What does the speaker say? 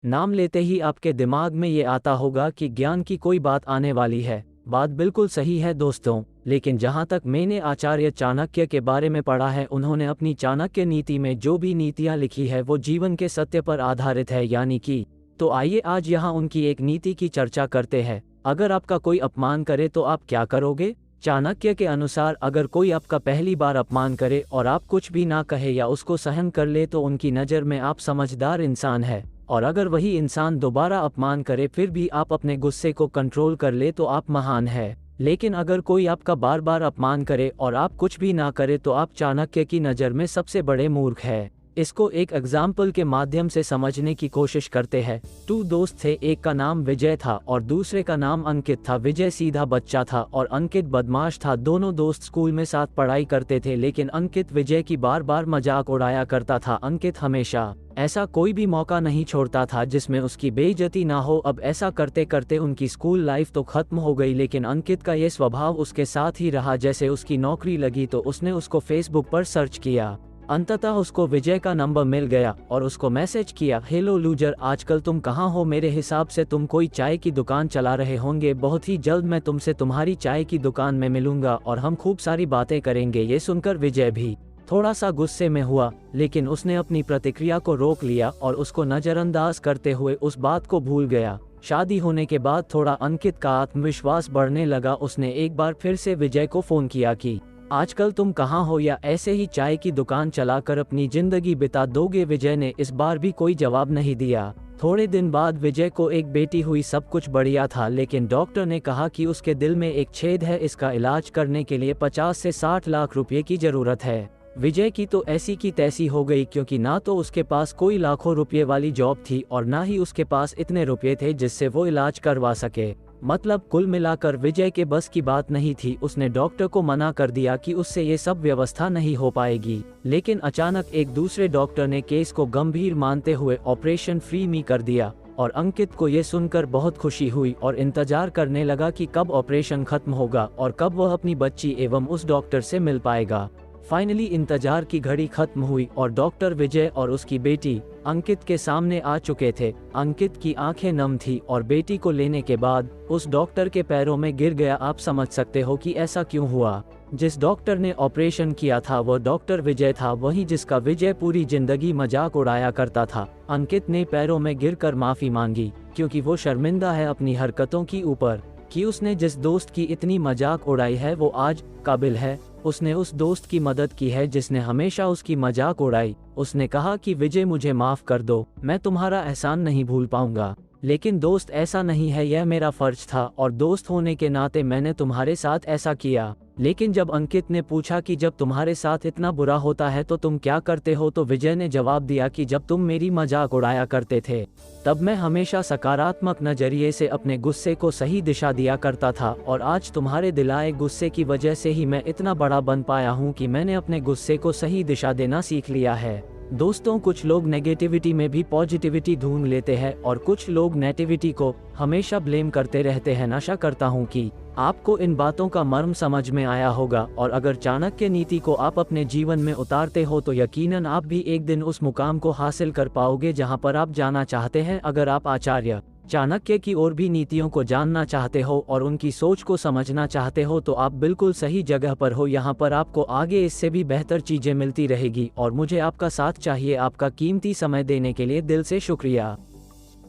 नाम लेते ही आपके दिमाग में ये आता होगा कि ज्ञान की कोई बात आने वाली है। बात बिल्कुल सही है दोस्तों, लेकिन जहाँ तक मैंने आचार्य चाणक्य के बारे में पढ़ा है, उन्होंने अपनी चाणक्य नीति में जो भी नीतियाँ लिखी है वो जीवन के सत्य पर आधारित है, यानी कि। तो आइए आज यहाँ उनकी एक नीति की चर्चा करते हैं। अगर आपका कोई अपमान करे तो आप क्या करोगे? चाणक्य के अनुसार अगर कोई आपका पहली बार अपमान करे और आप कुछ भी ना कहे या उसको सहन कर ले तो उनकी नज़र में आप समझदार इंसान है। और अगर वही इंसान दोबारा अपमान करे फिर भी आप अपने गुस्से को कंट्रोल कर ले तो आप महान है। लेकिन अगर कोई आपका बार बार अपमान करे और आप कुछ भी ना करे तो आप चाणक्य की नज़र में सबसे बड़े मूर्ख है। इसको एक एग्जाम्पल के माध्यम से समझने की कोशिश करते हैं। 2 दोस्त थे, एक का नाम विजय था और दूसरे का नाम अंकित था। विजय सीधा बच्चा था और अंकित बदमाश था। दोनों दोस्त स्कूल में साथ पढ़ाई करते थे, लेकिन अंकित विजय की बार बार मजाक उड़ाया करता था। अंकित हमेशा ऐसा कोई भी मौका नहीं छोड़ता था जिसमें उसकी बेइज्जती ना हो। अब ऐसा करते करते उनकी स्कूल लाइफ तो खत्म हो गई, लेकिन अंकित का ये स्वभाव उसके साथ ही रहा। जैसे उसकी नौकरी लगी तो उसने उसको फेसबुक पर सर्च किया। अंततः उसको विजय का नंबर मिल गया और उसको मैसेज किया, हेलो लूजर, आजकल तुम कहाँ हो? मेरे हिसाब से तुम कोई चाय की दुकान चला रहे होंगे। बहुत ही जल्द मैं तुमसे तुम्हारी चाय की दुकान में मिलूंगा और हम खूब सारी बातें करेंगे। ये सुनकर विजय भी थोड़ा सा गुस्से में हुआ, लेकिन उसने अपनी प्रतिक्रिया को रोक लिया और उसको नज़रअंदाज करते हुए उस बात को भूल गया। शादी होने के बाद थोड़ा अंकित का आत्मविश्वास बढ़ने लगा। उसने एक बार फिर से विजय को फ़ोन किया कि आजकल तुम कहाँ हो, या ऐसे ही चाय की दुकान चलाकर अपनी जिंदगी बिता दोगे? विजय ने इस बार भी कोई जवाब नहीं दिया। थोड़े दिन बाद विजय को एक बेटी हुई। सब कुछ बढ़िया था, लेकिन डॉक्टर ने कहा कि उसके दिल में एक छेद है। इसका इलाज करने के लिए 50 से 60 लाख रुपए की जरूरत है। विजय की तो ऐसी की तैसी हो गई, क्योंकि ना तो उसके पास कोई लाखों रुपए वाली जॉब थी और ना ही उसके पास इतने रुपए थे जिससे वो इलाज करवा सके। मतलब कुल मिलाकर विजय के बस की बात नहीं थी। उसने डॉक्टर को मना कर दिया कि उससे ये सब व्यवस्था नहीं हो पाएगी। लेकिन अचानक एक दूसरे डॉक्टर ने केस को गंभीर मानते हुए ऑपरेशन फ्री में कर दिया और अंकित को ये सुनकर बहुत खुशी हुई और इंतजार करने लगा कि कब ऑपरेशन खत्म होगा और कब वह अपनी बच्ची एवं उस डॉक्टर से मिल पाएगा। फाइनली इंतजार की घड़ी खत्म हुई और डॉक्टर विजय और उसकी बेटी अंकित के सामने आ चुके थे। अंकित की आंखें नम थी और बेटी को लेने के बाद उस डॉक्टर के पैरों में गिर गया। आप समझ सकते हो कि ऐसा क्यों हुआ। जिस डॉक्टर ने ऑपरेशन किया था वह डॉक्टर विजय था, वही जिसका विजय पूरी जिंदगी मजाक उड़ाया करता था। अंकित ने पैरों में गिरकर माफी मांगी, क्योंकि वो शर्मिंदा है अपनी हरकतों की ऊपर कि उसने जिस दोस्त की इतनी मजाक उड़ाई है वो आज काबिल है। उसने उस दोस्त की मदद की है जिसने हमेशा उसकी मजाक उड़ाई। उसने कहा कि विजय मुझे माफ कर दो, मैं तुम्हारा एहसान नहीं भूल पाऊंगा। लेकिन दोस्त ऐसा नहीं है, यह मेरा फर्ज था और दोस्त होने के नाते मैंने तुम्हारे साथ ऐसा किया। लेकिन जब अंकित ने पूछा कि जब तुम्हारे साथ इतना बुरा होता है तो तुम क्या करते हो, तो विजय ने जवाब दिया कि जब तुम मेरी मजाक उड़ाया करते थे तब मैं हमेशा सकारात्मक नजरिए से अपने गुस्से को सही दिशा दिया करता था, और आज तुम्हारे दिलाए गुस्से की वजह से ही मैं इतना बड़ा बन पाया हूँ कि मैंने अपने गुस्से को सही दिशा देना सीख लिया है। दोस्तों, कुछ लोग नेगेटिविटी में भी पॉजिटिविटी ढूंढ लेते हैं और कुछ लोग नेगेटिविटी को हमेशा ब्लेम करते रहते हैं। आशा करता हूं कि आपको इन बातों का मर्म समझ में आया होगा, और अगर चाणक्य नीति को आप अपने जीवन में उतारते हो तो यकीनन आप भी एक दिन उस मुकाम को हासिल कर पाओगे जहां पर आप जाना चाहते हैं। अगर आप आचार्य चाणक्य की और भी नीतियों को जानना चाहते हो और उनकी सोच को समझना चाहते हो तो आप बिल्कुल सही जगह पर हो। यहाँ पर आपको आगे इससे भी बेहतर चीजें मिलती रहेगी और मुझे आपका साथ चाहिए। आपका कीमती समय देने के लिए दिल से शुक्रिया।